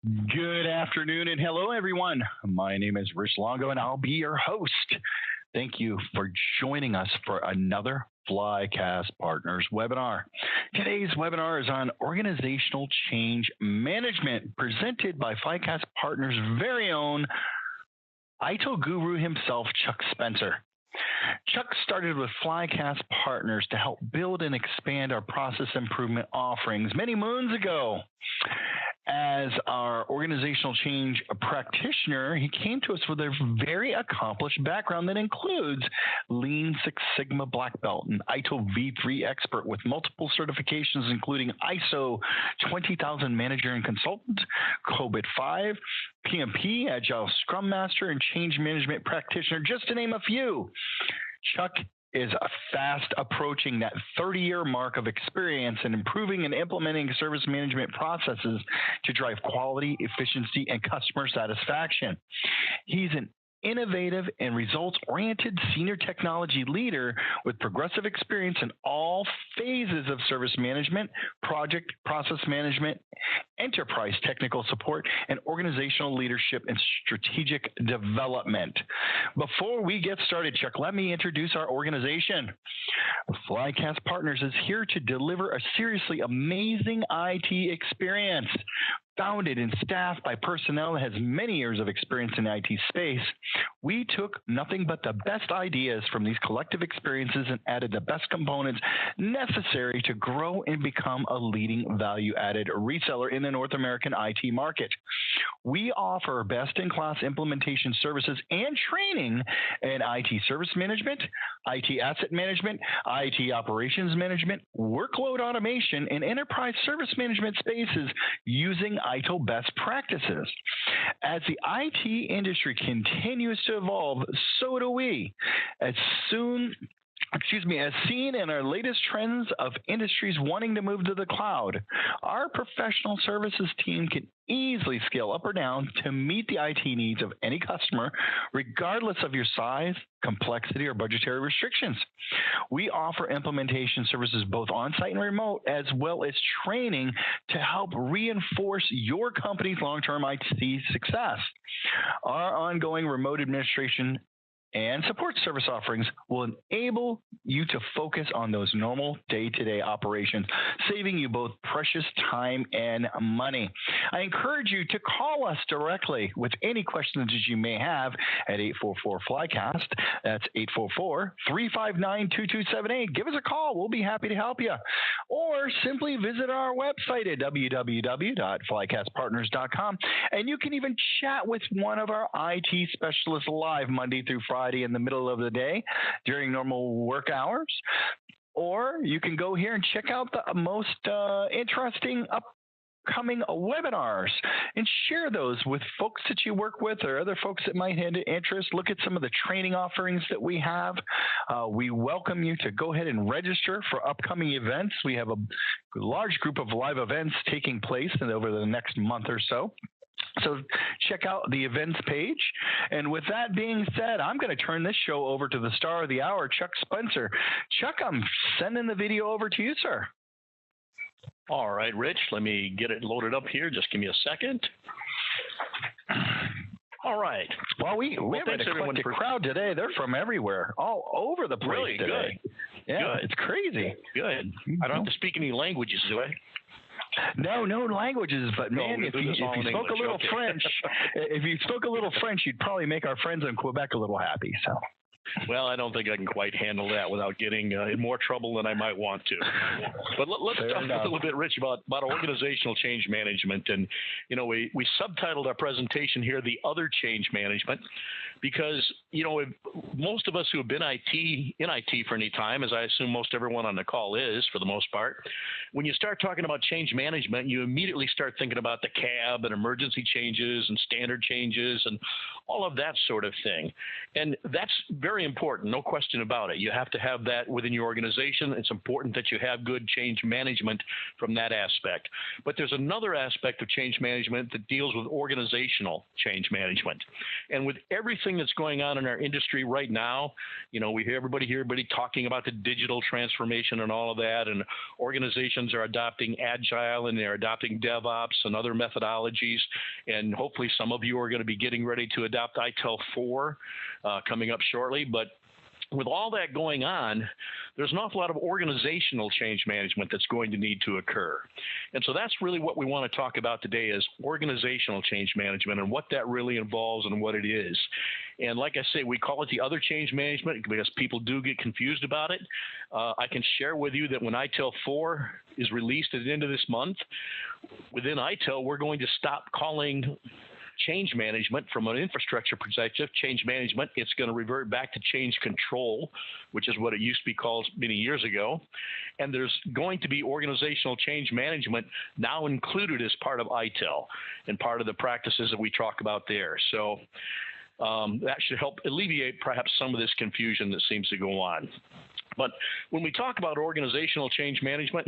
Good afternoon and hello, everyone. My name is Rich Longo, and I'll be your host. Thank you for joining us for another Flycast Partners webinar. Today's webinar is on organizational change management, presented by Flycast Partners' very own ITIL guru himself, Chuck Spencer. Chuck started with Flycast Partners to help build and expand our process improvement offerings many moons ago. As our organizational change practitioner, he came to us with a very accomplished background that includes Lean Six Sigma Black Belt, an ITIL V3 expert with multiple certifications, including ISO 20000 Manager and Consultant, COBIT 5, PMP, Agile Scrum Master, and Change Management Practitioner, just to name a few. Chuck is fast approaching that 30-year mark of experience in improving and implementing service management processes to drive quality, efficiency, and customer satisfaction. He's an innovative and results-oriented senior technology leader with progressive experience in all phases of service management, project, process management, enterprise technical support, and organizational leadership and strategic development. Before we get started, Chuck, let me introduce our organization. Flycast Partners is here to deliver a seriously amazing IT experience. Founded and staffed by personnel that has many years of experience in the IT space, we took nothing but the best ideas from these collective experiences and added the best components necessary to grow and become a leading value-added reseller in the North American IT market. We offer best-in-class implementation services and training in IT service management, IT asset management, IT operations management, workload automation, and enterprise service management spaces using ITIL best practices. As the IT industry continues to evolve, so do we. As seen in our latest trends of industries wanting to move to the cloud, our professional services team can easily scale up or down to meet the IT needs of any customer, regardless of your size, complexity, or budgetary restrictions. We offer implementation services both on-site and remote, as well as training to help reinforce your company's long-term IT success. Our ongoing remote administration and support service offerings will enable you to focus on those normal day-to-day operations, saving you both precious time and money. I encourage you to call us directly with any questions that you may have at 844-FLYCAST. That's 844-359-2278. Give us a call. We'll be happy to help you. Or simply visit our website at www.flycastpartners.com, and you can even chat with one of our IT specialists live Monday through Friday in the middle of the day during normal work hours. Or you can go here and check out the most interesting upcoming webinars and share those with folks that you work with or other folks that might have interest. Look at some of the training offerings that we have. We welcome you to go ahead and register for upcoming events. We have a large group of live events taking place over the next month or so. So check out the events page. And with that being said, I'm going to turn this show over to the star of the hour, Chuck Spencer. Chuck, I'm sending the video over to you, sir. All right, Rich, let me get it loaded up here. Just give me a second. All right. Well, we have an eclectic crowd today. They're from everywhere, all over the place really today. Good. Yeah, good. It's crazy. Good. I don't have to speak any languages, do I? No languages, but man, if you spoke a little French, you'd probably make our friends in Quebec a little happy. So. Well, I don't think I can quite handle that without getting in more trouble than I might want to. But let's talk a little bit, Rich, about organizational change management. And, we subtitled our presentation here, The Other Change Management, because, most of us who have been in IT for any time, as I assume most everyone on the call is for the most part, when you start talking about change management, you immediately start thinking about the CAB and emergency changes and standard changes and all of that sort of thing. And that's very important, no question about it. You have to have that within your organization. It's important that you have good change management from that aspect. But there's another aspect of change management that deals with organizational change management. And with everything that's going on in our industry right now, we hear everybody talking about the digital transformation and all of that, and organizations organizations are adopting Agile and they're adopting DevOps and other methodologies. And hopefully some of you are going to be getting ready to adopt ITIL 4 coming up shortly. But with all that going on, there's an awful lot of organizational change management that's going to need to occur. And so that's really what we want to talk about today is organizational change management and what that really involves and what it is. And like I say, we call it the other change management because people do get confused about it. I can share with you that when ITIL 4 is released at the end of this month, within ITIL, we're going to stop calling change management from an infrastructure perspective, change management. It's going to revert back to change control, which is what it used to be called many years ago. And there's going to be organizational change management now included as part of ITIL and part of the practices that we talk about there. So that should help alleviate perhaps some of this confusion that seems to go on. But when we talk about organizational change management,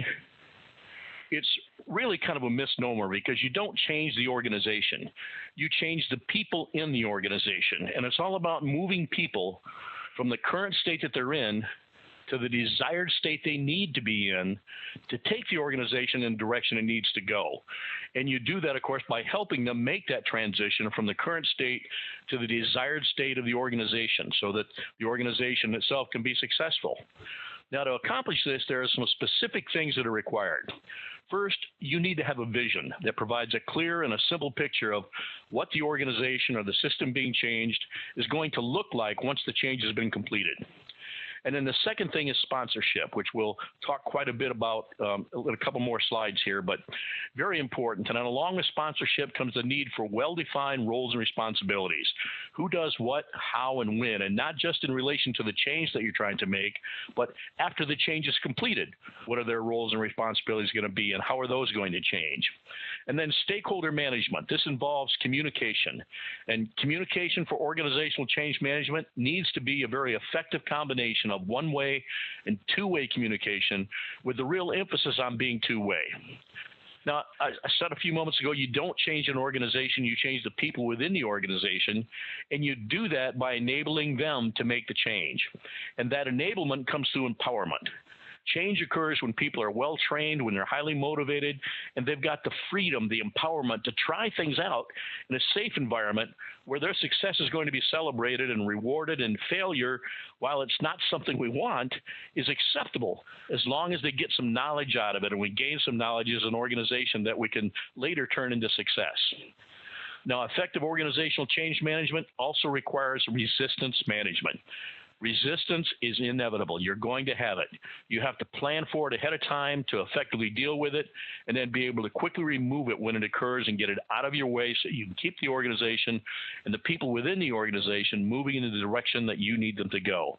it's really kind of a misnomer because you don't change the organization. You change the people in the organization. And it's all about moving people from the current state that they're in to the desired state they need to be in to take the organization in the direction it needs to go. And you do that, of course, by helping them make that transition from the current state to the desired state of the organization so that the organization itself can be successful. Now, to accomplish this, there are some specific things that are required. First, you need to have a vision that provides a clear and a simple picture of what the organization or the system being changed is going to look like once the change has been completed. And then the second thing is sponsorship, which we'll talk quite a bit about in a couple more slides here, but very important. And then along with sponsorship comes the need for well-defined roles and responsibilities. Who does what, how, and when, and not just in relation to the change that you're trying to make, but after the change is completed, what are their roles and responsibilities going to be, and how are those going to change? And then stakeholder management. This involves communication. And communication for organizational change management needs to be a very effective combination of one-way and two-way communication with the real emphasis on being two-way. Now, I said a few moments ago, you don't change an organization, you change the people within the organization, and you do that by enabling them to make the change. And that enablement comes through empowerment. Change occurs when people are well trained, when they're highly motivated, and they've got the freedom, the empowerment to try things out in a safe environment where their success is going to be celebrated and rewarded, and failure, while it's not something we want, is acceptable as long as they get some knowledge out of it and we gain some knowledge as an organization that we can later turn into success. Now, effective organizational change management also requires resistance management. Resistance is inevitable. You're going to have it. You have to plan for it ahead of time to effectively deal with it and then be able to quickly remove it when it occurs and get it out of your way so you can keep the organization and the people within the organization moving in the direction that you need them to go.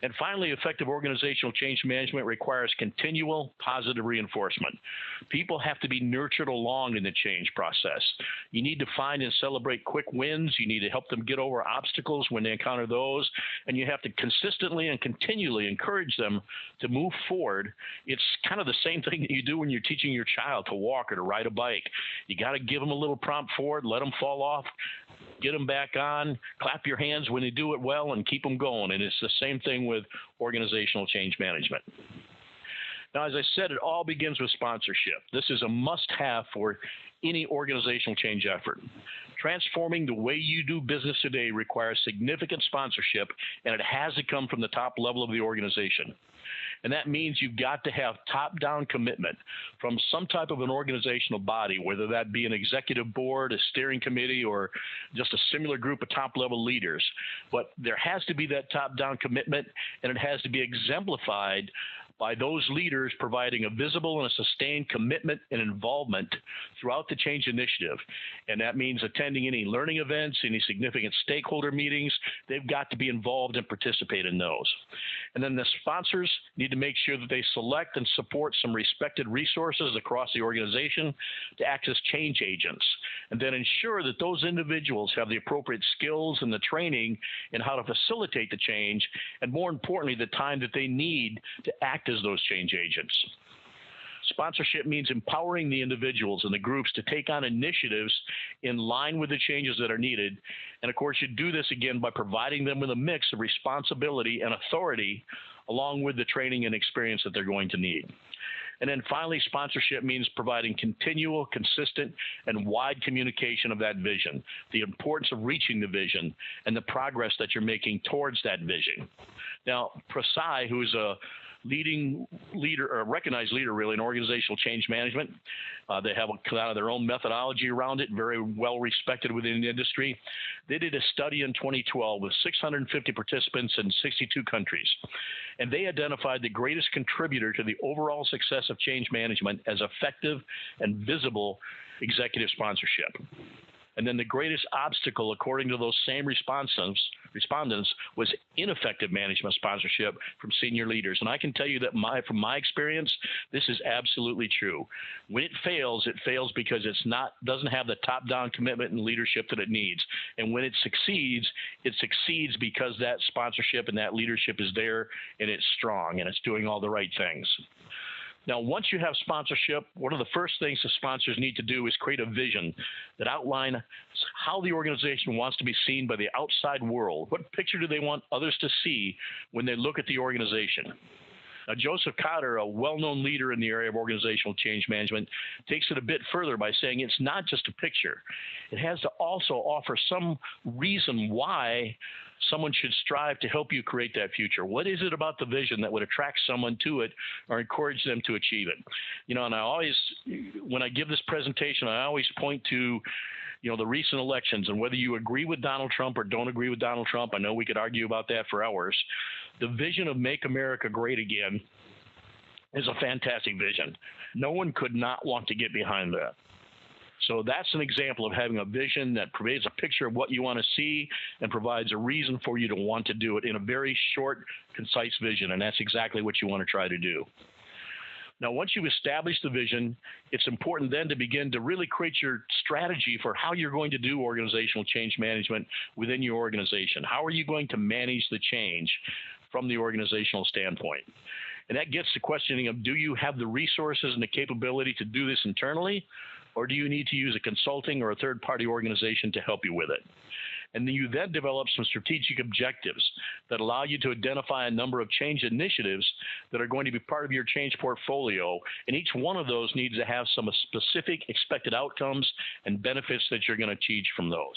And finally, effective organizational change management requires continual positive reinforcement. People have to be nurtured along in the change process. You need to find and celebrate quick wins. You need to help them get over obstacles when they encounter those. And you have to consistently and continually encourage them to move forward. It's kind of the same thing that you do when you're teaching your child to walk or to ride a bike. You got to give them a little prompt forward, let them fall off, get them back on, clap your hands when they do it well, and keep them going. And it's the same thing with organizational change management. Now, as I said, it all begins with sponsorship. This is a must-have for any organizational change effort. Transforming the way you do business today requires significant sponsorship, and it has to come from the top level of the organization. And that means you've got to have top-down commitment from some type of an organizational body, whether that be an executive board, a steering committee, or just a similar group of top-level leaders. But there has to be that top-down commitment, and it has to be exemplified by those leaders providing a visible and a sustained commitment and involvement throughout the change initiative. And that means attending any learning events, any significant stakeholder meetings. They've got to be involved and participate in those. And then the sponsors need to make sure that they select and support some respected resources across the organization to act as change agents, and then ensure that those individuals have the appropriate skills and the training in how to facilitate the change, and more importantly, the time that they need to act as those change agents. Sponsorship means empowering the individuals and the groups to take on initiatives in line with the changes that are needed. And of course, you do this again by providing them with a mix of responsibility and authority along with the training and experience that they're going to need. And then finally, sponsorship means providing continual, consistent, and wide communication of that vision, the importance of reaching the vision, and the progress that you're making towards that vision. Now, Prasai, who's a leading leader, or a recognized leader really in organizational change management. They have kind of their own methodology around it, very well respected within the industry. They did a study in 2012 with 650 participants in 62 countries, and they identified the greatest contributor to the overall success of change management as effective and visible executive sponsorship. And then the greatest obstacle, according to those same respondents, was ineffective management sponsorship from senior leaders. And I can tell you that from my experience, this is absolutely true. When it fails because doesn't have the top-down commitment and leadership that it needs. And when it succeeds because that sponsorship and that leadership is there and it's strong and it's doing all the right things. Now, once you have sponsorship, one of the first things the sponsors need to do is create a vision that outlines how the organization wants to be seen by the outside world. What picture do they want others to see when they look at the organization? Now, Joseph Kotter, a well-known leader in the area of organizational change management, takes it a bit further by saying it's not just a picture. It has to also offer some reason why someone should strive to help you create that future. What is it about the vision that would attract someone to it or encourage them to achieve it? And when I give this presentation, I always point to the recent elections, and whether you agree with Donald Trump or don't agree with Donald Trump, I know we could argue about that for hours. The vision of Make America Great Again is a fantastic vision. No one could not want to get behind that. So that's an example of having a vision that provides a picture of what you want to see and provides a reason for you to want to do it in a very short, concise vision, and that's exactly what you want to try to do. Now, once you've established the vision, it's important then to begin to really create your strategy for how you're going to do organizational change management within your organization. How are you going to manage the change from the organizational standpoint? And that gets to questioning of, do you have the resources and the capability to do this internally, or do you need to use a consulting or a third-party organization to help you with it? And then you then develop some strategic objectives that allow you to identify a number of change initiatives that are going to be part of your change portfolio. And each one of those needs to have some specific expected outcomes and benefits that you're going to achieve from those.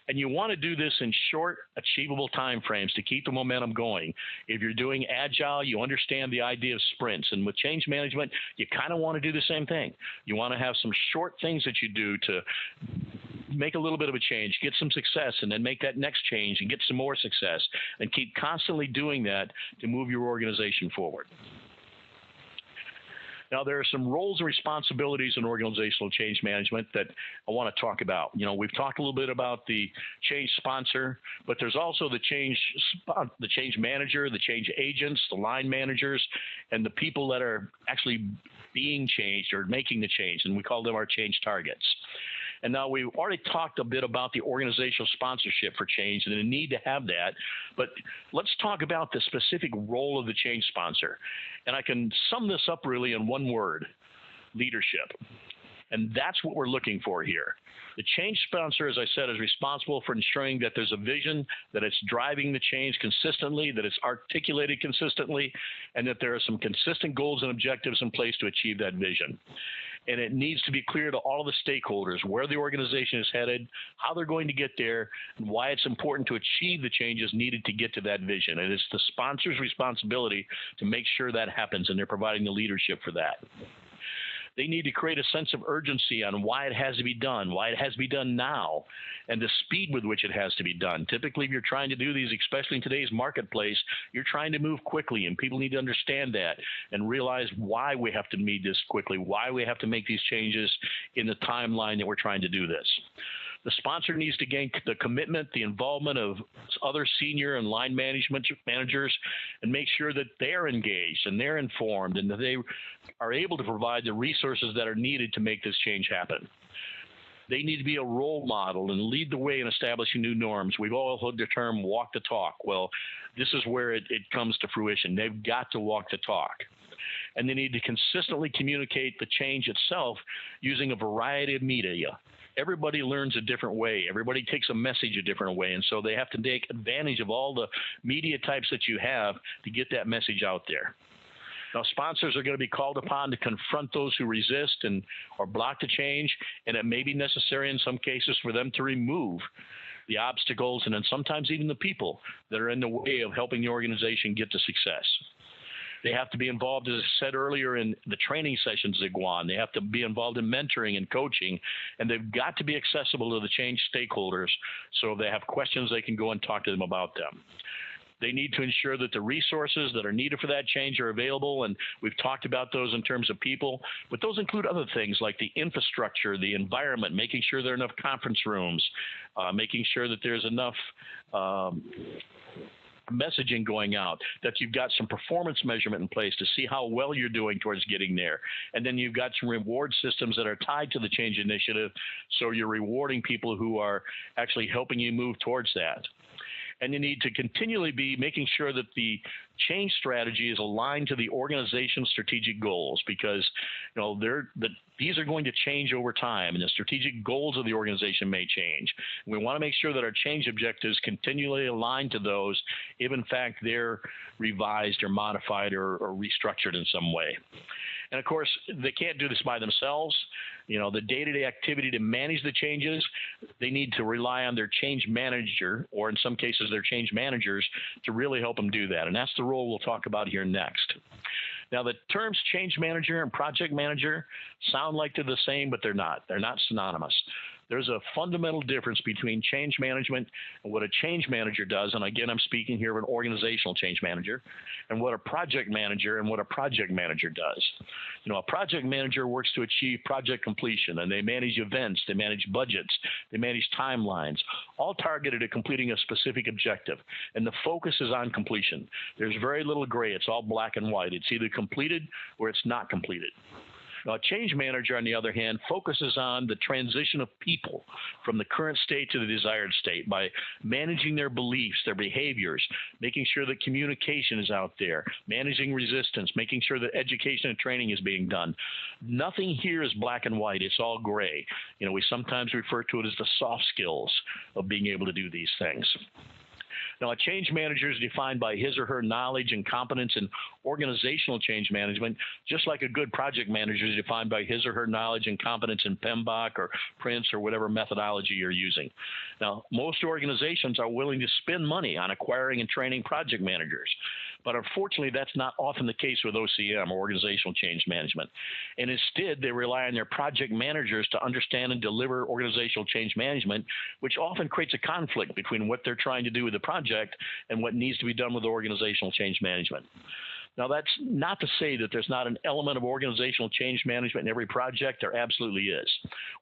And you want to do this in short, achievable time frames to keep the momentum going. If you're doing agile, you understand the idea of sprints. And with change management, you kind of want to do the same thing. You want to have some short things that you do to make a little bit of a change, get some success, and then make that next change and get some more success, and keep constantly doing that to move your organization forward. Now, there are some roles and responsibilities in organizational change management that I want to talk about. We've talked a little bit about the change sponsor, but there's also the change manager, the change agents, the line managers, and the people that are actually being changed or making the change, and we call them our change targets. And now we've already talked a bit about the organizational sponsorship for change and the need to have that, but let's talk about the specific role of the change sponsor. And I can sum this up really in one word: leadership. And that's what we're looking for here. The change sponsor, as I said, is responsible for ensuring that there's a vision, that it's driving the change consistently, that it's articulated consistently, and that there are some consistent goals and objectives in place to achieve that vision. And it needs to be clear to all of the stakeholders where the organization is headed, how they're going to get there, and why it's important to achieve the changes needed to get to that vision. And it's the sponsor's responsibility to make sure that happens, and they're providing the leadership for that. They need to create a sense of urgency on why it has to be done, why it has to be done now, and the speed with which it has to be done. Typically, if you're trying to do these, especially in today's marketplace, you're trying to move quickly, and people need to understand that and realize why we have to meet this quickly, why we have to make these changes in the timeline that we're trying to do this. The sponsor needs to gain the commitment, the involvement of other senior and line managers, and make sure that they're engaged and they're informed and that they are able to provide the resources that are needed to make this change happen. They need to be a role model and lead the way in establishing new norms. We've all heard the term walk the talk. Well, this is where it comes to fruition. They've got to walk the talk. And they need to consistently communicate the change itself using a variety of media. Everybody learns a different way. Everybody takes a message a different way. And so they have to take advantage of all the media types that you have to get that message out there. Now, sponsors are going to be called upon to confront those who resist or block the change, and it may be necessary in some cases for them to remove the obstacles and then sometimes even the people that are in the way of helping the organization get to success. They have to be involved, as I said earlier, in the training sessions that go on. They have to be involved in mentoring and coaching, and they've got to be accessible to the change stakeholders so if they have questions, they can go and talk to them about them. They need to ensure that the resources that are needed for that change are available, and we've talked about those in terms of people, but those include other things like the infrastructure, the environment, making sure there are enough conference rooms, making sure that there's enough messaging going out, that you've got some performance measurement in place to see how well you're doing towards getting there. And then you've got some reward systems that are tied to the change initiative, so you're rewarding people who are actually helping you move towards that. And you need to continually be making sure that the change strategy is aligned to the organization's strategic goals, because these are going to change over time, and the strategic goals of the organization may change. We want to make sure that our change objectives continually align to those if, in fact, they're revised or modified or restructured in some way. And, of course, they can't do this by themselves. The day-to-day activity to manage the changes, they need to rely on their change manager, or in some cases their change managers, to really help them do that. And that's the role we'll talk about here next. Now, the terms change manager and project manager sound like they're the same, but they're not. They're not synonymous. There's a fundamental difference between change management and what a change manager does, and again, I'm speaking here of an organizational change manager, and what a project manager does. A project manager works to achieve project completion, and they manage events, they manage budgets, they manage timelines, all targeted at completing a specific objective, and the focus is on completion. There's very little gray. It's all black and white. It's either completed or it's not completed. Now, a change manager, on the other hand, focuses on the transition of people from the current state to the desired state by managing their beliefs, their behaviors, making sure that communication is out there, managing resistance, making sure that education and training is being done. Nothing here is black and white. It's all gray. We sometimes refer to it as the soft skills of being able to do these things. Now, a change manager is defined by his or her knowledge and competence in organizational change management, just like a good project manager is defined by his or her knowledge and competence in PMBOK or PRINCE or whatever methodology you're using. Now, most organizations are willing to spend money on acquiring and training project managers, but unfortunately, that's not often the case with OCM, or organizational change management. And instead, they rely on their project managers to understand and deliver organizational change management, which often creates a conflict between what they're trying to do with the project and what needs to be done with organizational change management. Now, that's not to say that there's not an element of organizational change management in every project. There absolutely is.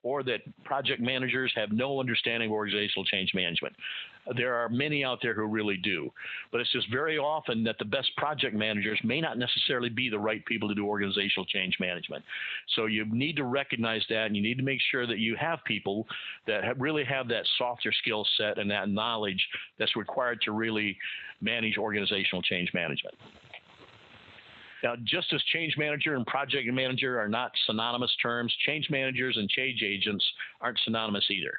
Or that project managers have no understanding of organizational change management. There are many out there who really do. But it's just very often that the best project managers may not necessarily be the right people to do organizational change management. So you need to recognize that, and you need to make sure that you have people that really have that softer skill set and that knowledge that's required to really manage organizational change management. Now, just as change manager and project manager are not synonymous terms, change managers and change agents aren't synonymous either.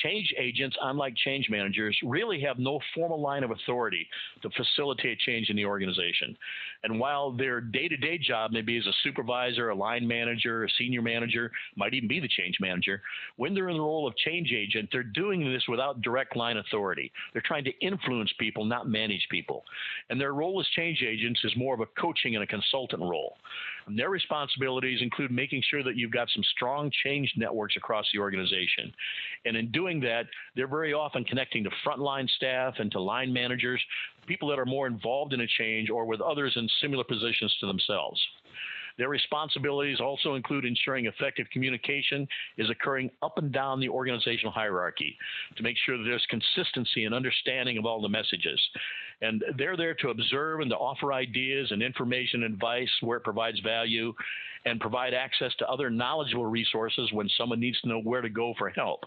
Change agents, unlike change managers, really have no formal line of authority to facilitate change in the organization. And while their day-to-day job may be as a supervisor, a line manager, a senior manager, might even be the change manager, when they're in the role of change agent, they're doing this without direct line authority. They're trying to influence people, not manage people. And their role as change agents is more of a coaching and a consultant role. And their responsibilities include making sure that you've got some strong change networks across the organization. And in doing that, they're very often connecting to frontline staff and to line managers, people that are more involved in a change or with others in similar positions to themselves. Their responsibilities also include ensuring effective communication is occurring up and down the organizational hierarchy to make sure that there's consistency and understanding of all the messages. And they're there to observe and to offer ideas and information and advice where it provides value, and provide access to other knowledgeable resources when someone needs to know where to go for help.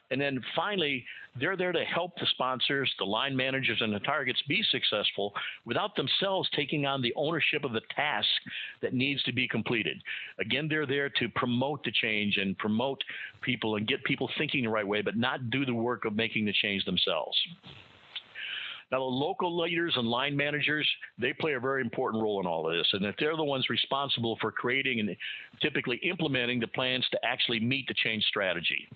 And then finally, they're there to help the sponsors, the line managers, and the targets be successful without themselves taking on the ownership of the task that needs to be completed. Again, they're there to promote the change and promote people and get people thinking the right way, but not do the work of making the change themselves. Now, the local leaders and line managers, they play a very important role in all of this, and that they're the ones responsible for creating and typically implementing the plans to actually meet the change strategy.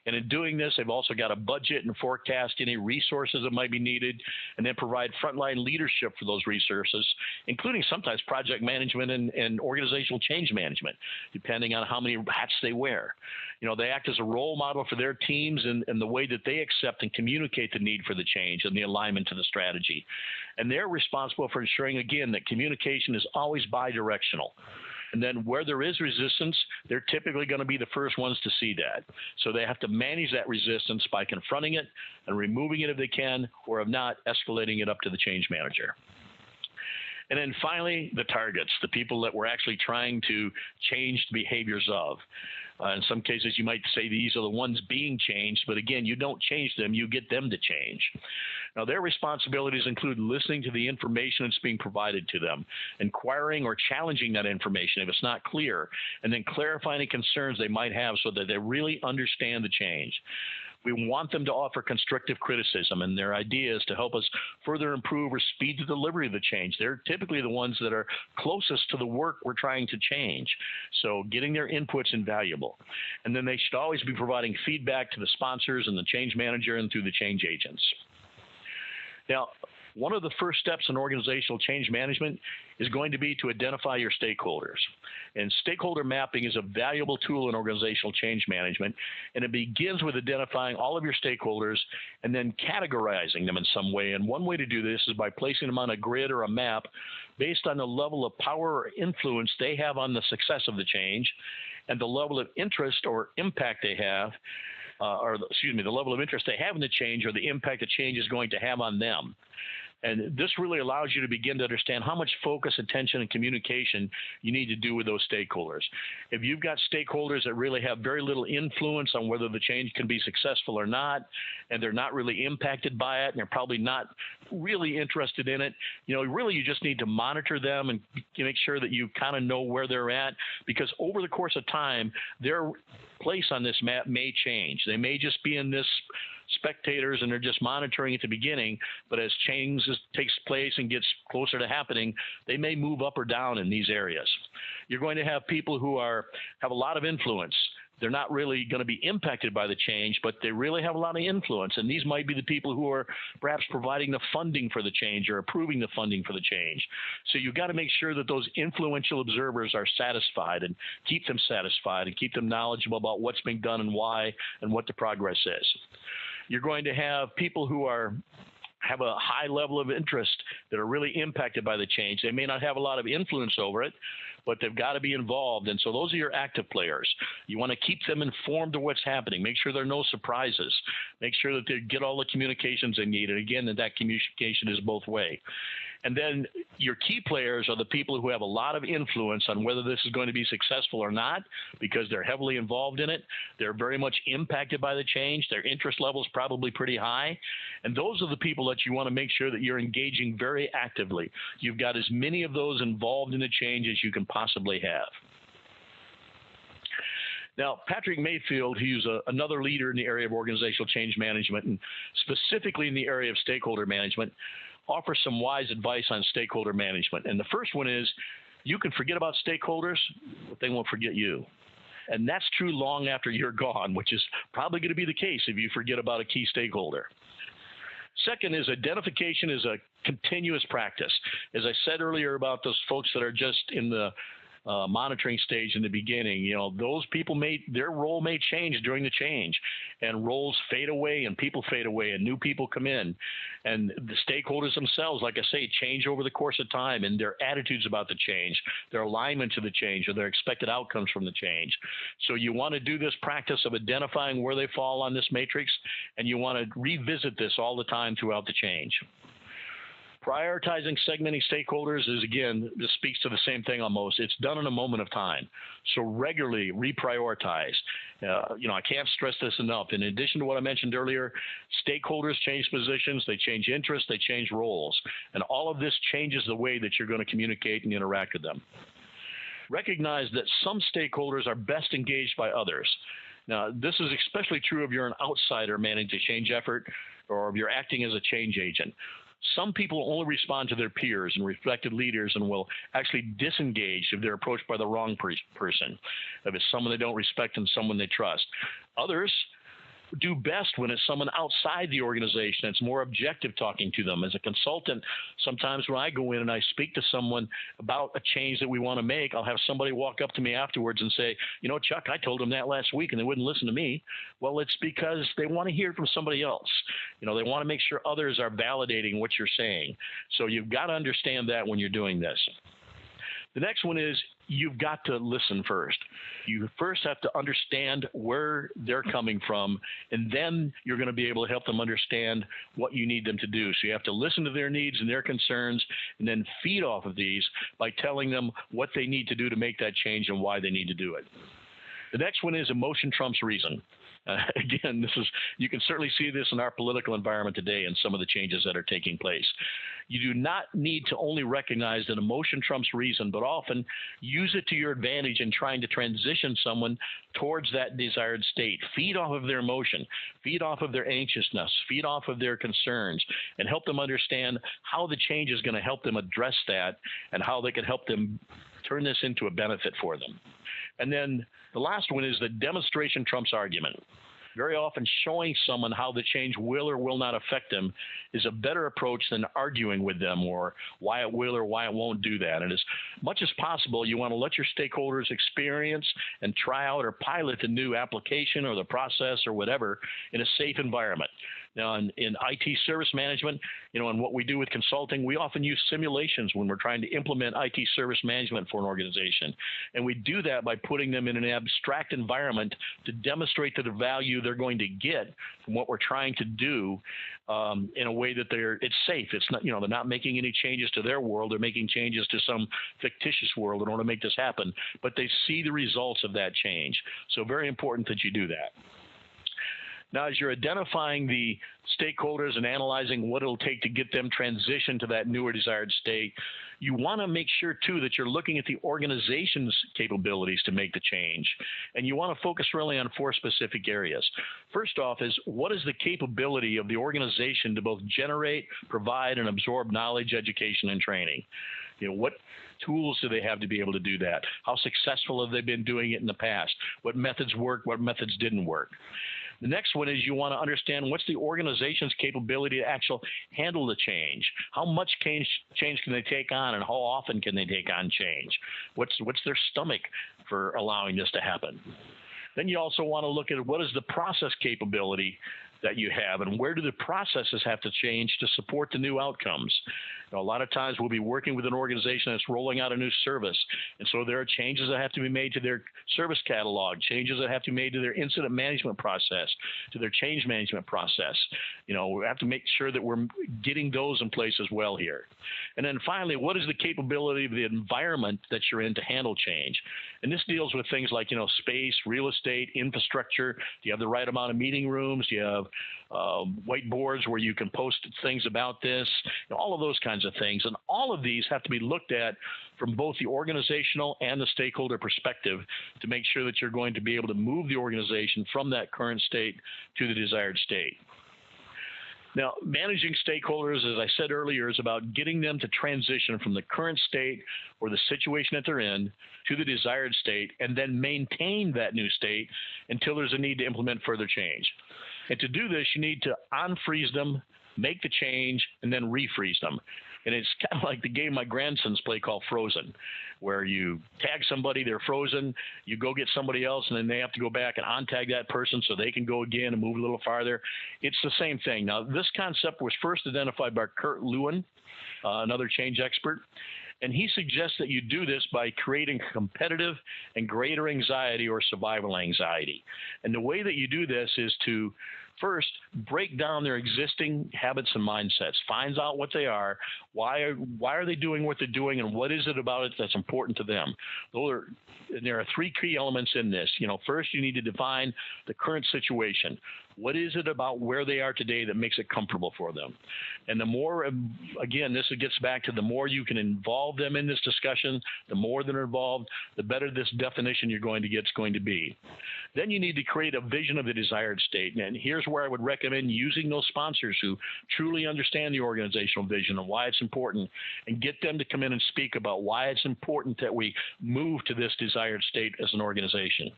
And in doing this, they've also got to budget and forecast any resources that might be needed, and then provide frontline leadership for those resources, including sometimes project management and organizational change management, depending on how many hats they wear. They act as a role model for their teams and the way that they accept and communicate the need for the change and the alignment to the strategy. And they're responsible for ensuring, again, that communication is always bi-directional. And then where there is resistance, they're typically going to be the first ones to see that. So they have to manage that resistance by confronting it and removing it if they can, or if not, escalating it up to the change manager. And then finally, the targets, the people that we're actually trying to change the behaviors of. In some cases, you might say these are the ones being changed, but again, you don't change them, you get them to change. Now, their responsibilities include listening to the information that's being provided to them, inquiring or challenging that information if it's not clear, and then clarifying any concerns they might have so that they really understand the change. We want them to offer constructive criticism and their ideas to help us further improve or speed the delivery of the change. They're typically the ones that are closest to the work we're trying to change. So getting their input's invaluable. And then they should always be providing feedback to the sponsors and the change manager and through the change agents. Now, one of the first steps in organizational change management is going to be to identify your stakeholders. And stakeholder mapping is a valuable tool in organizational change management, and it begins with identifying all of your stakeholders and then categorizing them in some way. And one way to do this is by placing them on a grid or a map based on the level of power or influence they have on the success of the change and the level of interest or impact they have, the level of interest they have in the change or the impact the change is going to have on them. And this really allows you to begin to understand how much focus, attention, and communication you need to do with those stakeholders. If you've got stakeholders that really have very little influence on whether the change can be successful or not, and they're not really impacted by it, and they're probably not really interested in it, really you just need to monitor them and make sure that you kind of know where they're at, because over the course of time, their place on this map may change. They may just be in this spectators and they're just monitoring at the beginning, but as change takes place and gets closer to happening, they may move up or down in these areas. You're going to have people who have a lot of influence. They're not really going to be impacted by the change, but they really have a lot of influence. And these might be the people who are perhaps providing the funding for the change or approving the funding for the change. So you've got to make sure that those influential observers are satisfied and keep them satisfied and keep them knowledgeable about what's being done and why and what the progress is. You're going to have people who have a high level of interest that are really impacted by the change. They may not have a lot of influence over it, but they've got to be involved. And so those are your active players. You want to keep them informed of what's happening. Make sure there are no surprises. Make sure that they get all the communications they need. And again, that communication is both way. And then your key players are the people who have a lot of influence on whether this is going to be successful or not, because they're heavily involved in it. They're very much impacted by the change. Their interest level is probably pretty high. And those are the people that you want to make sure that you're engaging very actively. You've got as many of those involved in the change as you can possibly have. Now, Patrick Mayfield, who's another leader in the area of organizational change management, and specifically in the area of stakeholder management, offers some wise advice on stakeholder management. And the first one is, you can forget about stakeholders, but they won't forget you. And that's true long after you're gone, which is probably going to be the case if you forget about a key stakeholder. Second is, identification is a continuous practice. As I said earlier about those folks that are just in the monitoring stage in the beginning, those people their role may change during the change, and roles fade away and people fade away and new people come in, and the stakeholders themselves, like I say, change over the course of time, and their attitudes about the change, their alignment to the change, or their expected outcomes from the change. So you want to do this practice of identifying where they fall on this matrix, and you want to revisit this all the time throughout the change. Prioritizing segmenting stakeholders is, again, this speaks to the same thing almost. It's done in a moment of time. So regularly reprioritize. I can't stress this enough. In addition to what I mentioned earlier, stakeholders change positions, they change interests, they change roles. And all of this changes the way that you're going to communicate and interact with them. Recognize that some stakeholders are best engaged by others. Now, this is especially true if you're an outsider managing a change effort or if you're acting as a change agent. Some people only respond to their peers and respected leaders and will actually disengage if they're approached by the wrong person, if it's someone they don't respect and someone they trust. Others do best when it's someone outside the organization that's more objective talking to them. As a consultant, sometimes when I go in and I speak to someone about a change that we want to make, I'll have somebody walk up to me afterwards and say, you know, Chuck, I told them that last week and they wouldn't listen to me. Well, it's because they want to hear it from somebody else. You know, they want to make sure others are validating what you're saying. So you've got to understand that when you're doing this. The next one is you've got to listen first. You first have to understand where they're coming from, and then you're going to be able to help them understand what you need them to do. So you have to listen to their needs and their concerns, and then feed off of these by telling them what they need to do to make that change and why they need to do it. The next one is emotion trumps reason. Again, you can certainly see this in our political environment today and some of the changes that are taking place. You do not need to only recognize that emotion trumps reason, but often use it to your advantage in trying to transition someone towards that desired state. Feed off of their emotion, feed off of their anxiousness, feed off of their concerns, and help them understand how the change is going to help them address that and how they can help them turn this into a benefit for them. And then the last one is the demonstration trumps argument. Very often showing someone how the change will or will not affect them is a better approach than arguing with them or why it will or why it won't do that. And as much as possible, you want to let your stakeholders experience and try out or pilot the new application or the process or whatever in a safe environment. Now, in IT service management, and what we do with consulting, we often use simulations when we're trying to implement IT service management for an organization. And we do that by putting them in an abstract environment to demonstrate the value they're going to get from what we're trying to do in a way that it's safe. It's not, they're not making any changes to their world. They're making changes to some fictitious world in order to make this happen. But they see the results of that change. So very important that you do that. Now, as you're identifying the stakeholders and analyzing what it'll take to get them transitioned to that newer desired state, you want to make sure, too, that you're looking at the organization's capabilities to make the change. And you want to focus really on 4 specific areas. First off is, what is the capability of the organization to both generate, provide, and absorb knowledge, education, and training? What tools do they have to be able to do that? How successful have they been doing it in the past? What methods worked? What methods didn't work? The next one is you want to understand what's the organization's capability to actually handle the change. How much change can they take on, and how often can they take on change? What's their stomach for allowing this to happen? Then you also want to look at what is the process capability that you have, and where do the processes have to change to support the new outcomes? A lot of times we'll be working with an organization that's rolling out a new service, and so there are changes that have to be made to their service catalog, changes that have to be made to their incident management process, to their change management process. We have to make sure that we're getting those in place as well here. And then finally, what is the capability of the environment that you're in to handle change? And this deals with things like, space, real estate, infrastructure. Do you have the right amount of meeting rooms? Do you have whiteboards where you can post things about this? All of those kinds of things. And all of these have to be looked at from both the organizational and the stakeholder perspective to make sure that you're going to be able to move the organization from that current state to the desired state. Now, managing stakeholders, as I said earlier, is about getting them to transition from the current state or the situation that they're in to the desired state, and then maintain that new state until there's a need to implement further change. And to do this, you need to unfreeze them, make the change, and then refreeze them. And it's kind of like the game my grandsons play called Frozen, where you tag somebody, they're frozen, you go get somebody else, and then they have to go back and untag that person so they can go again and move a little farther. It's the same thing. Now, this concept was first identified by Lewin, another change expert. And he suggests that you do this by creating competitive and greater anxiety or survival anxiety. And the way that you do this is to first break down their existing habits and mindsets, finds out what they are, why are they doing what they're doing, and what is it about it that's important to them. There are 3 key elements in this. First, you need to define the current situation. What is it about where they are today that makes it comfortable for them? And the more, again, this gets back to the more you can involve them in this discussion, the more they're involved, the better this definition you're going to get is going to be. Then you need to create a vision of the desired state. And here's here's where I would recommend using those sponsors who truly understand the organizational vision and why it's important, and get them to come in and speak about why it's important that we move to this desired state as an organization.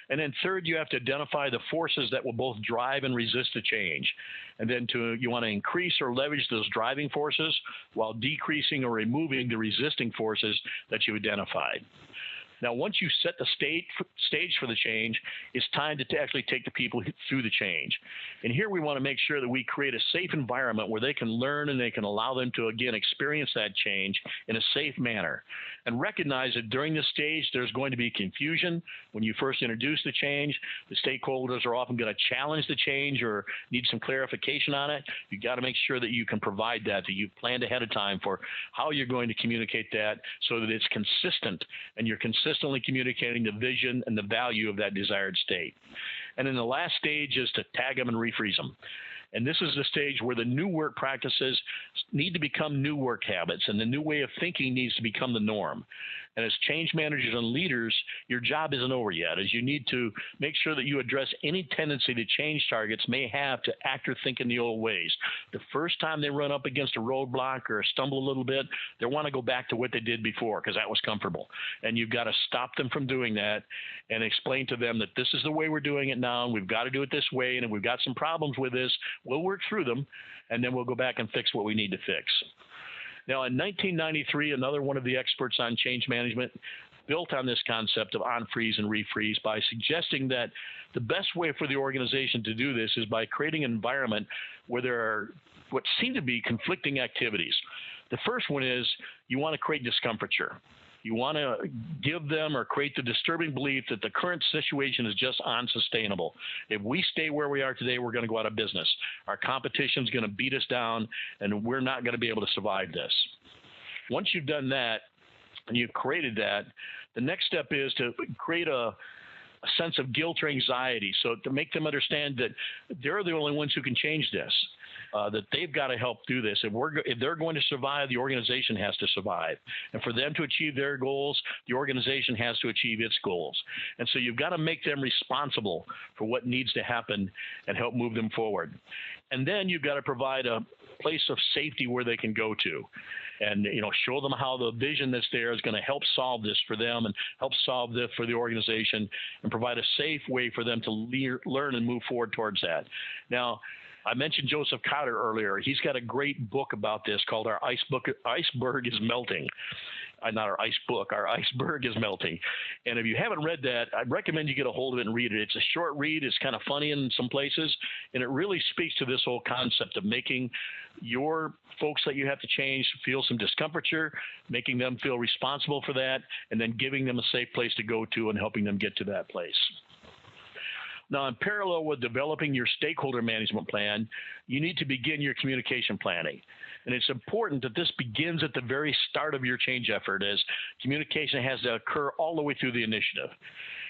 And then third, you have to identify the forces that will both drive and resist the change. And then you want to increase or leverage those driving forces while decreasing or removing the resisting forces that you identified. Now, once you set the stage for the change, it's time to actually take the people through the change. And here we want to make sure that we create a safe environment where they can learn and they can allow them to, again, experience that change in a safe manner. And recognize that during this stage, there's going to be confusion. When you first introduce the change, the stakeholders are often going to challenge the change or need some clarification on it. You've got to make sure that you can provide that you've planned ahead of time for how you're going to communicate that so that it's consistent and you're consistently communicating the vision and the value of that desired state. And then the last stage is to tag them and refreeze them. And this is the stage where the new work practices need to become new work habits, and the new way of thinking needs to become the norm. And as change managers and leaders, your job isn't over yet, as you need to make sure that you address any tendency that change targets may have to act or think in the old ways. The first time they run up against a roadblock or stumble a little bit, they want to go back to what they did before because that was comfortable. And you've got to stop them from doing that and explain to them that this is the way we're doing it now, and we've got to do it this way, and if we've got some problems with this, we'll work through them, and then we'll go back and fix what we need to fix. Now, in 1993, another one of the experts on change management built on this concept of unfreeze and refreeze by suggesting that the best way for the organization to do this is by creating an environment where there are what seem to be conflicting activities. The first one is you want to create discomfiture. You want to give them or create the disturbing belief that the current situation is just unsustainable. If we stay where we are today, we're going to go out of business. Our competition is going to beat us down, and we're not going to be able to survive this. Once you've done that and you've created that, the next step is to create a sense of guilt or anxiety, so to make them understand that they're the only ones who can change this. That they've got to help do this. If they're going to survive, the organization has to survive. And for them to achieve their goals, the organization has to achieve its goals. And so you've got to make them responsible for what needs to happen and help move them forward. And then you've got to provide a place of safety where they can go to. And show them how the vision that's there is going to help solve this for them and help solve this for the organization and provide a safe way for them to learn and move forward towards that. Now, I mentioned Joseph Kotter earlier. He's got a great book about this called Our Iceberg is Melting. Not our ice book, Our Iceberg is Melting. And if you haven't read that, I'd recommend you get a hold of it and read it. It's a short read. It's kind of funny in some places. And it really speaks to this whole concept of making your folks that you have to change feel some discomfiture, making them feel responsible for that, and then giving them a safe place to go to and helping them get to that place. Now, in parallel with developing your stakeholder management plan, you need to begin your communication planning. And it's important that this begins at the very start of your change effort, as communication has to occur all the way through the initiative.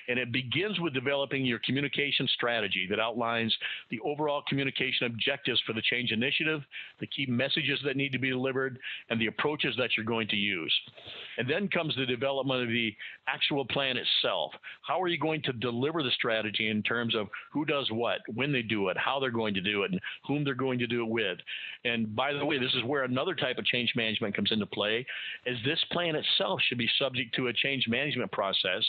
And it begins with developing your communication strategy that outlines the overall communication objectives for the change initiative, the key messages that need to be delivered, and the approaches that you're going to use. And then comes the development of the actual plan itself. How are you going to deliver the strategy in terms of who does what, when they do it, how they're going to do it, and whom they're going to do it with. And by the way, this is where another type of change management comes into play, as this plan itself should be subject to a change management process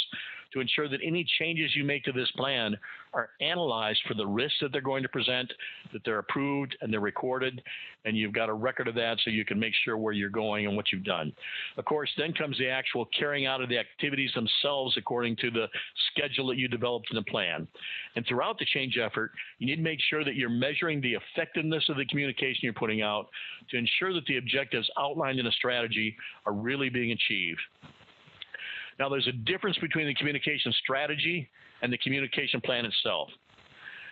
to ensure that any changes you make to this plan are analyzed for the risks that they're going to present, that they're approved and they're recorded, and you've got a record of that so you can make sure where you're going and what you've done. Of course, then comes the actual carrying out of the activities themselves according to the schedule that you developed in the plan. And throughout the change effort, you need to make sure that you're measuring the effectiveness of the communication you're putting out to ensure that the objectives outlined in a strategy are really being achieved. Now, there's a difference between the communication strategy and the communication plan itself.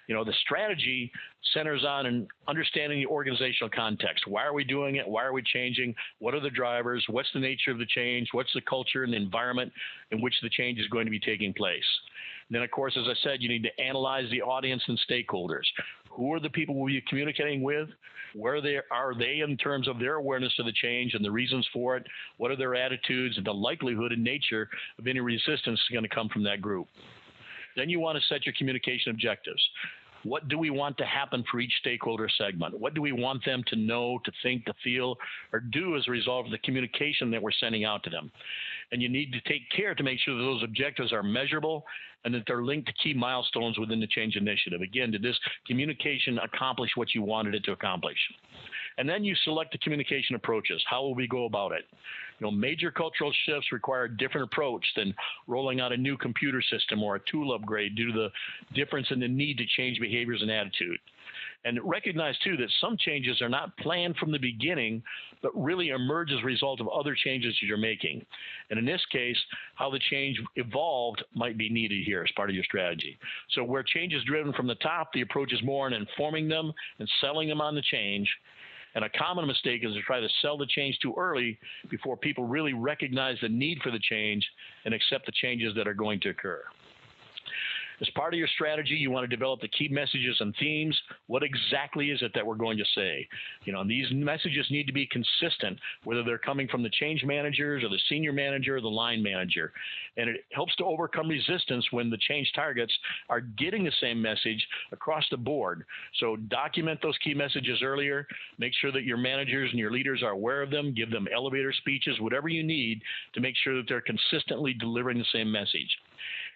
The strategy centers on an understanding the organizational context. Why are we doing it? Why are we changing? What are the drivers? What's the nature of the change? What's the culture and the environment in which the change is going to be taking place? And then, of course, as I said, you need to analyze the audience and stakeholders. Who are the people we'll be communicating with? Where are they in terms of their awareness of the change and the reasons for it? What are their attitudes and the likelihood and nature of any resistance going to come from that group? Then you want to set your communication objectives. What do we want to happen for each stakeholder segment? What do we want them to know, to think, to feel, or do as a result of the communication that we're sending out to them? And you need to take care to make sure that those objectives are measurable and that they're linked to key milestones within the change initiative. Again, did this communication accomplish what you wanted it to accomplish? And then you select the communication approaches. How will we go about it? Major cultural shifts require a different approach than rolling out a new computer system or a tool upgrade due to the difference in the need to change behaviors and attitude. And recognize, too, that some changes are not planned from the beginning, but really emerge as a result of other changes that you're making. And in this case, how the change evolved might be needed here as part of your strategy. So where change is driven from the top, the approach is more on informing them and selling them on the change. And a common mistake is to try to sell the change too early before people really recognize the need for the change and accept the changes that are going to occur. As part of your strategy, you want to develop the key messages and themes. What exactly is it that we're going to say? These messages need to be consistent, whether they're coming from the change managers or the senior manager or the line manager. And it helps to overcome resistance when the change targets are getting the same message across the board. So document those key messages earlier. Make sure that your managers and your leaders are aware of them. Give them elevator speeches, whatever you need to make sure that they're consistently delivering the same message.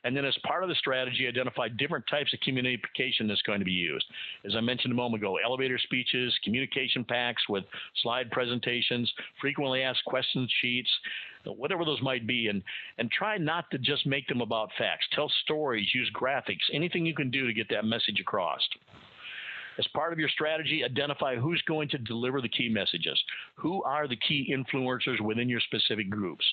And then as part of the strategy, identify different types of communication that's going to be used. As I mentioned a moment ago, elevator speeches, communication packs with slide presentations, frequently asked questions sheets, whatever those might be, and try not to just make them about facts. Tell stories, use graphics, anything you can do to get that message across. As part of your strategy, identify who's going to deliver the key messages. Who are the key influencers within your specific groups?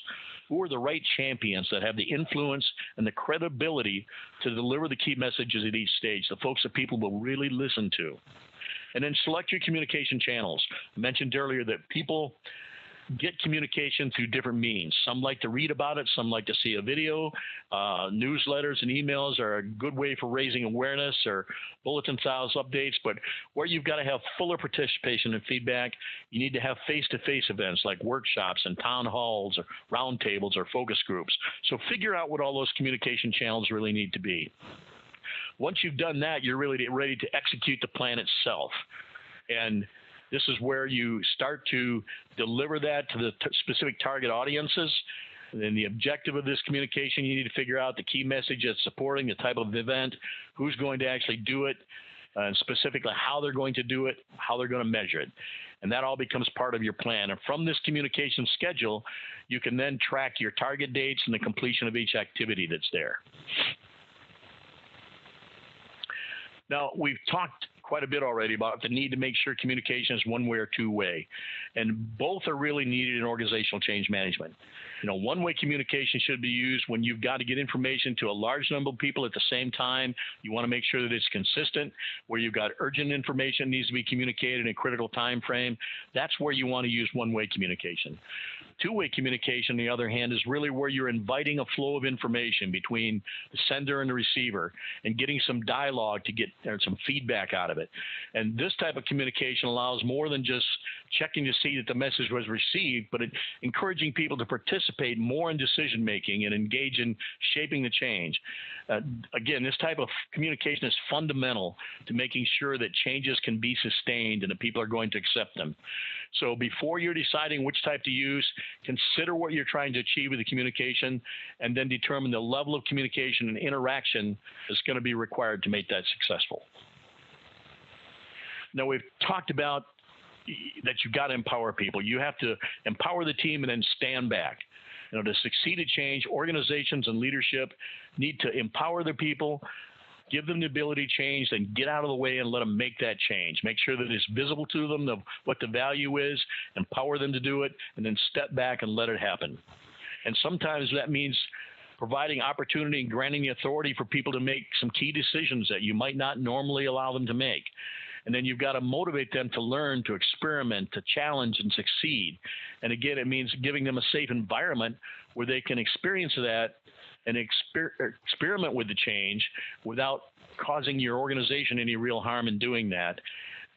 Who are the right champions that have the influence and the credibility to deliver the key messages at each stage, the folks that people will really listen to? And then select your communication channels. I mentioned earlier that people get communication through different means. Some like to read about it. Some like to see a video. Newsletters and emails are a good way for raising awareness, or bulletin styles updates. But where you've got to have fuller participation and feedback, you need to have face-to-face events like workshops and town halls or roundtables or focus groups. So figure out what all those communication channels really need to be. Once you've done that, you're really ready to execute the plan itself. And this is where you start to deliver that to the specific target audiences. And then the objective of this communication, you need to figure out the key message that's supporting the type of event, who's going to actually do it, and specifically how they're going to do it, how they're going to measure it. And that all becomes part of your plan. And from this communication schedule, you can then track your target dates and the completion of each activity that's there. Now, we've talked quite a bit already about the need to make sure communication is one-way or two-way. And both are really needed in organizational change management. One-way communication should be used when you've got to get information to a large number of people at the same time. You want to make sure that it's consistent. Where you've got urgent information needs to be communicated in a critical time frame. That's where you want to use one-way communication. Two-way communication, on the other hand, is really where you're inviting a flow of information between the sender and the receiver and getting some dialogue to get some feedback out of it. And this type of communication allows more than just checking to see that the message was received, but encouraging people to participate more in decision-making and engage in shaping the change. Again, this type of communication is fundamental to making sure that changes can be sustained and that people are going to accept them. So before you're deciding which type to use, consider what you're trying to achieve with the communication, and then determine the level of communication and interaction that's going to be required to make that successful. Now, we've talked about that you've got to empower people. You have to empower the team and then stand back. To succeed at change, organizations and leadership need to empower their people, give them the ability to change, then get out of the way and let them make that change. Make sure that it's visible to them what the value is, empower them to do it, and then step back and let it happen. And sometimes that means providing opportunity and granting the authority for people to make some key decisions that you might not normally allow them to make. And then you've got to motivate them to learn, to experiment, to challenge and succeed. And again, it means giving them a safe environment where they can experience that and experiment with the change without causing your organization any real harm in doing that.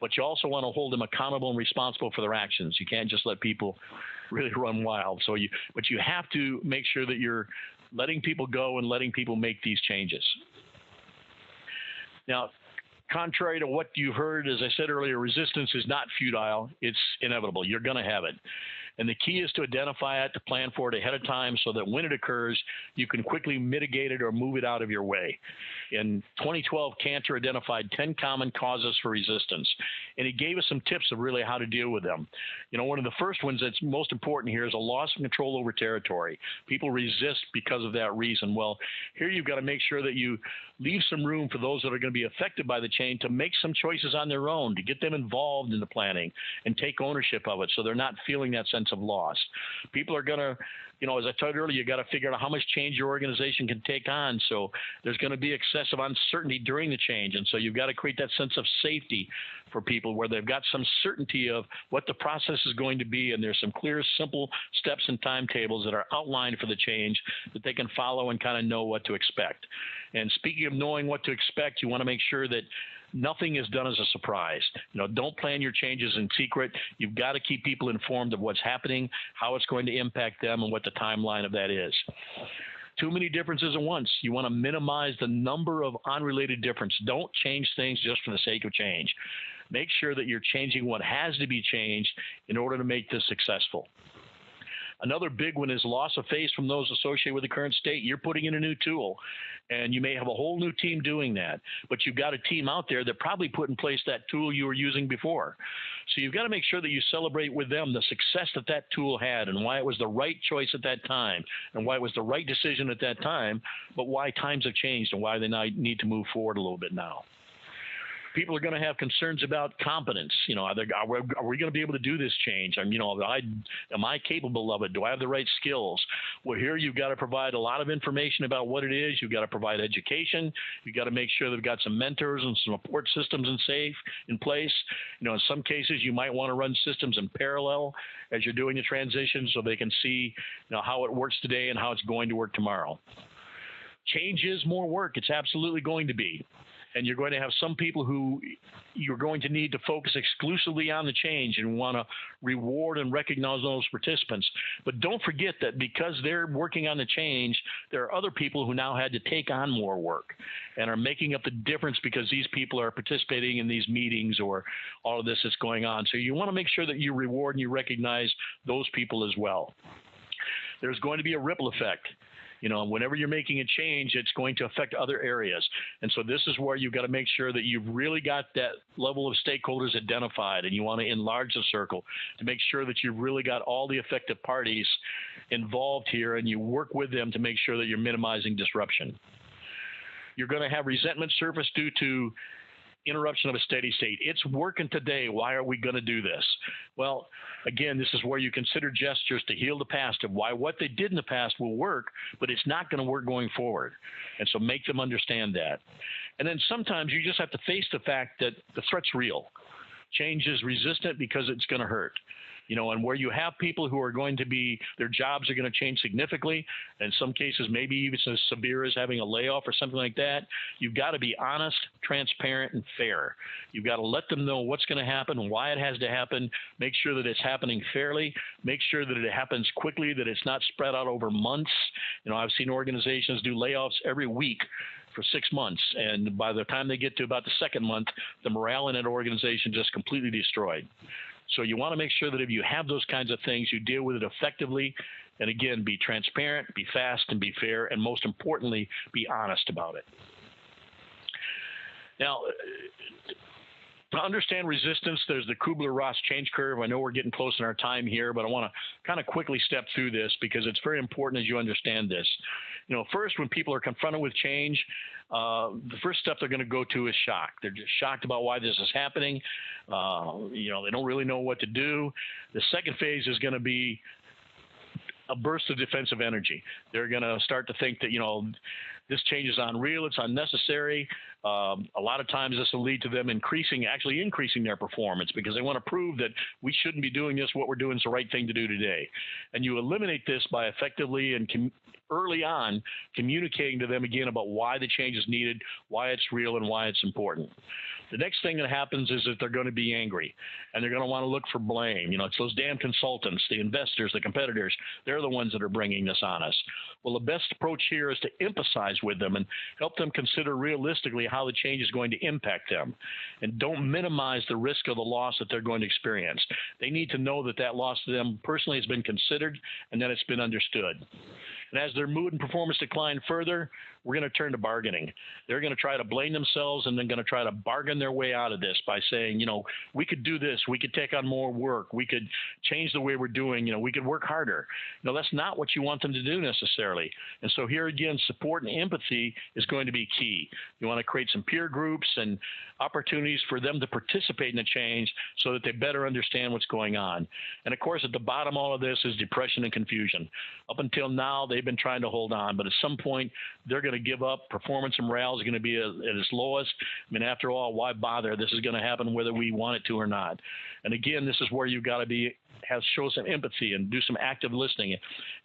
But you also want to hold them accountable and responsible for their actions. You can't just let people really run wild. But you have to make sure that you're letting people go and letting people make these changes. Now, contrary to what you heard, as I said earlier, resistance is not futile. It's inevitable. You're going to have it. And the key is to identify it, to plan for it ahead of time so that when it occurs, you can quickly mitigate it or move it out of your way. In 2012, Kotter identified 10 common causes for resistance, and he gave us some tips of really how to deal with them. One of the first ones that's most important here is a loss of control over territory. People resist because of that reason. Well, here you've got to make sure that you leave some room for those that are going to be affected by the change to make some choices on their own, to get them involved in the planning and take ownership of it so they're not feeling that sense of loss. People are going to, as I told you earlier, you got to figure out how much change your organization can take on. So there's going to be excessive uncertainty during the change. And so you've got to create that sense of safety for people where they've got some certainty of what the process is going to be. And there's some clear, simple steps and timetables that are outlined for the change that they can follow and kind of know what to expect. And speaking of knowing what to expect, you want to make sure that nothing is done as a surprise. Don't plan your changes in secret. You've got to keep people informed of what's happening, how it's going to impact them, and what the timeline of that is. Too many differences at once. You want to minimize the number of unrelated differences. Don't change things just for the sake of change. Make sure that you're changing what has to be changed in order to make this successful. Another big one is loss of face from those associated with the current state. You're putting in a new tool, and you may have a whole new team doing that, but you've got a team out there that probably put in place that tool you were using before. So you've got to make sure that you celebrate with them the success that that tool had and why it was the right choice at that time and why it was the right decision at that time, but why times have changed and why they now need to move forward a little bit now. People are going to have concerns about competence. Are we going to be able to do this change? Am I capable of it? Do I have the right skills? Well, here you've got to provide a lot of information about what it is. You've got to provide education. You've got to make sure they've got some mentors and some support systems in place. In some cases, you might want to run systems in parallel as you're doing the transition so they can see how it works today and how it's going to work tomorrow. Change is more work. It's absolutely going to be. And you're going to have some people who you're going to need to focus exclusively on the change and want to reward and recognize those participants. But don't forget that because they're working on the change, there are other people who now had to take on more work and are making up the difference because these people are participating in these meetings or all of this that's going on. So you want to make sure that you reward and you recognize those people as well. There's going to be a ripple effect. Whenever you're making a change, it's going to affect other areas. And so this is where you've got to make sure that you've really got that level of stakeholders identified, and you want to enlarge the circle to make sure that you've really got all the affected parties involved here, and you work with them to make sure that you're minimizing disruption. You're going to have resentment surface due to interruption of a steady state. It's working today. Why are we going to do this? Well, again, this is where you consider gestures to heal the past of why what they did in the past will work, but it's not going to work going forward. And so make them understand that. And then sometimes you just have to face the fact that the threat's real. Change is resistant because it's going to hurt. And where you have people who are going to be, their jobs are going to change significantly, in some cases maybe even as severe as having a layoff or something like that, you've got to be honest, transparent, and fair. You've got to let them know what's going to happen, why it has to happen, make sure that it's happening fairly, make sure that it happens quickly, that it's not spread out over months. I've seen organizations do layoffs every week for 6 months, and by the time they get to about the second month, the morale in that organization just completely destroyed. So you want to make sure that if you have those kinds of things, you deal with it effectively. And again, be transparent, be fast, and be fair, and most importantly, be honest about it. Now, to understand resistance, there's the Kubler-Ross change curve. I know we're getting close in our time here, but I want to kind of quickly step through this because it's very important as you understand this. First, when people are confronted with change, the first step they're going to go to is shock. They're just shocked about why this is happening. They don't really know what to do. The second phase is going to be a burst of defensive energy. They're going to start to think that, this change is unreal, it's unnecessary. A lot of times this will lead to them actually increasing their performance because they want to prove that we shouldn't be doing this, what we're doing is the right thing to do today. And you eliminate this by effectively and early on communicating to them again about why the change is needed, why it's real, and why it's important. The next thing that happens is that they're going to be angry, and they're going to want to look for blame. It's those damn consultants, the investors, the competitors. They're the ones that are bringing this on us. Well, the best approach here is to empathize with them and help them consider realistically how the change is going to impact them. And don't minimize the risk of the loss that they're going to experience. They need to know that that loss to them personally has been considered and that it's been understood. And as their mood and performance decline further, we're going to turn to bargaining. They're going to try to blame themselves and then going to try to bargain their way out of this by saying, we could do this. We could take on more work. We could change the way we're doing. We could work harder. That's not what you want them to do necessarily. And so here again, support and empathy is going to be key. You want to create some peer groups and opportunities for them to participate in the change so that they better understand what's going on. And of course, at the bottom of all of this is depression and confusion. Up until now, they've been trying to hold on, but at some point, they're going to give up. Performance and morale is going to be at its lowest. After all, why bother? This is going to happen whether we want it to or not. And again, this is where you've got to show some empathy and do some active listening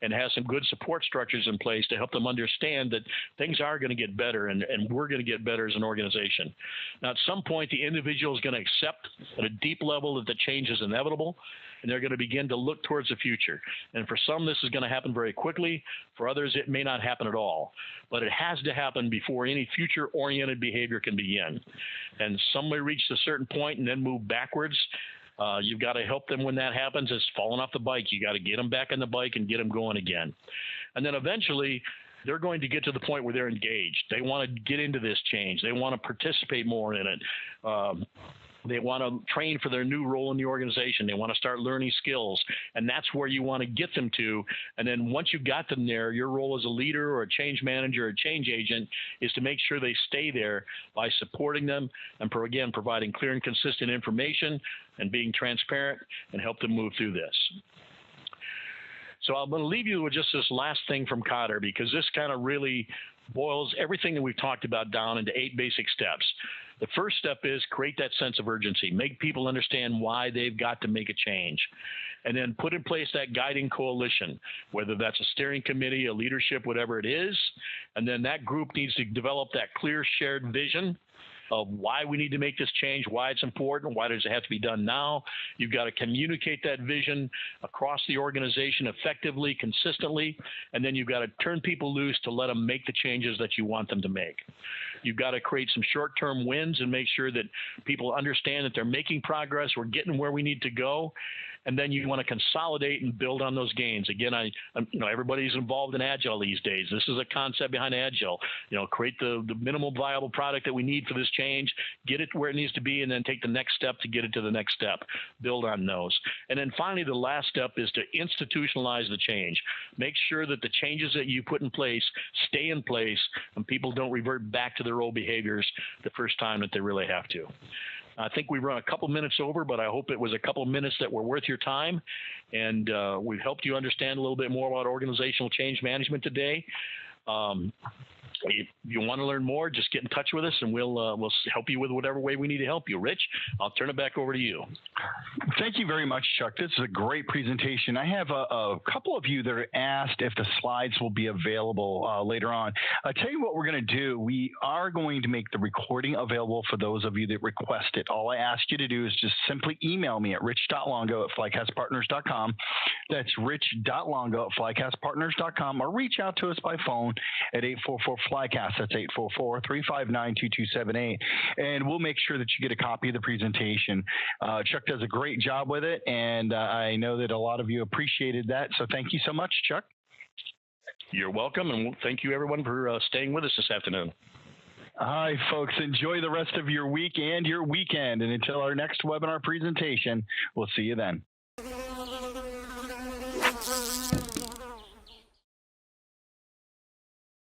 and have some good support structures in place to help them understand that things are going to get better and we're going to get better as an organization. Now, at some point, the individual is going to accept at a deep level that the change is inevitable, and they're going to begin to look towards the future. And for some, this is going to happen very quickly. For others, it may not happen at all. But it has to happen before any future-oriented behavior can begin. And some may reach a certain point and then move backwards. You've got to help them when that happens. It's falling off the bike. You got to get them back on the bike and get them going again. And then eventually, they're going to get to the point where they're engaged. They want to get into this change. They want to participate more in it. They want to train for their new role in the organization. They want to start learning skills. And that's where you want to get them to. And then once you've got them there, your role as a leader or a change manager or a change agent is to make sure they stay there by supporting them and, again, providing clear and consistent information and being transparent and help them move through this. So I'm going to leave you with just this last thing from Kotter, because this kind of really boils everything that we've talked about down into 8 basic steps. The first step is create that sense of urgency. Make people understand why they've got to make a change. And then put in place that guiding coalition, whether that's a steering committee, a leadership, whatever it is. And then that group needs to develop that clear shared vision of why we need to make this change, why it's important, why does it have to be done now. You've got to communicate that vision across the organization effectively, consistently, and then you've got to turn people loose to let them make the changes that you want them to make. You've got to create some short-term wins and make sure that people understand that they're making progress, we're getting where we need to go. And then you want to consolidate and build on those gains. Again, everybody's involved in Agile these days. This is a concept behind Agile. Create the minimal viable product that we need for this change, get it where it needs to be, and then take the next step to get it to the next step. Build on those. And then finally, the last step is to institutionalize the change. Make sure that the changes that you put in place stay in place and people don't revert back to their old behaviors the first time that they really have to. I think we run a couple minutes over, but I hope it was a couple minutes that were worth your time. And we've helped you understand a little bit more about organizational change management today. If you want to learn more, just get in touch with us, and we'll help you with whatever way we need to help you. Rich, I'll turn it back over to you. Thank you very much, Chuck. This is a great presentation. I have a couple of you that are asked if the slides will be available later on. I'll tell you what we're going to do. We are going to make the recording available for those of you that request it. All I ask you to do is just simply email me at rich.longo@flycastpartners.com. That's rich.longo@flycastpartners.com, or reach out to us by phone at 844-FLYCAST. That's 844-359-2278. And we'll make sure that you get a copy of the presentation. Chuck does a great job with it, and I know that a lot of you appreciated that. So thank you so much, Chuck. You're welcome, and thank you, everyone, for staying with us this afternoon. All right, folks, enjoy the rest of your week and your weekend. And until our next webinar presentation, we'll see you then.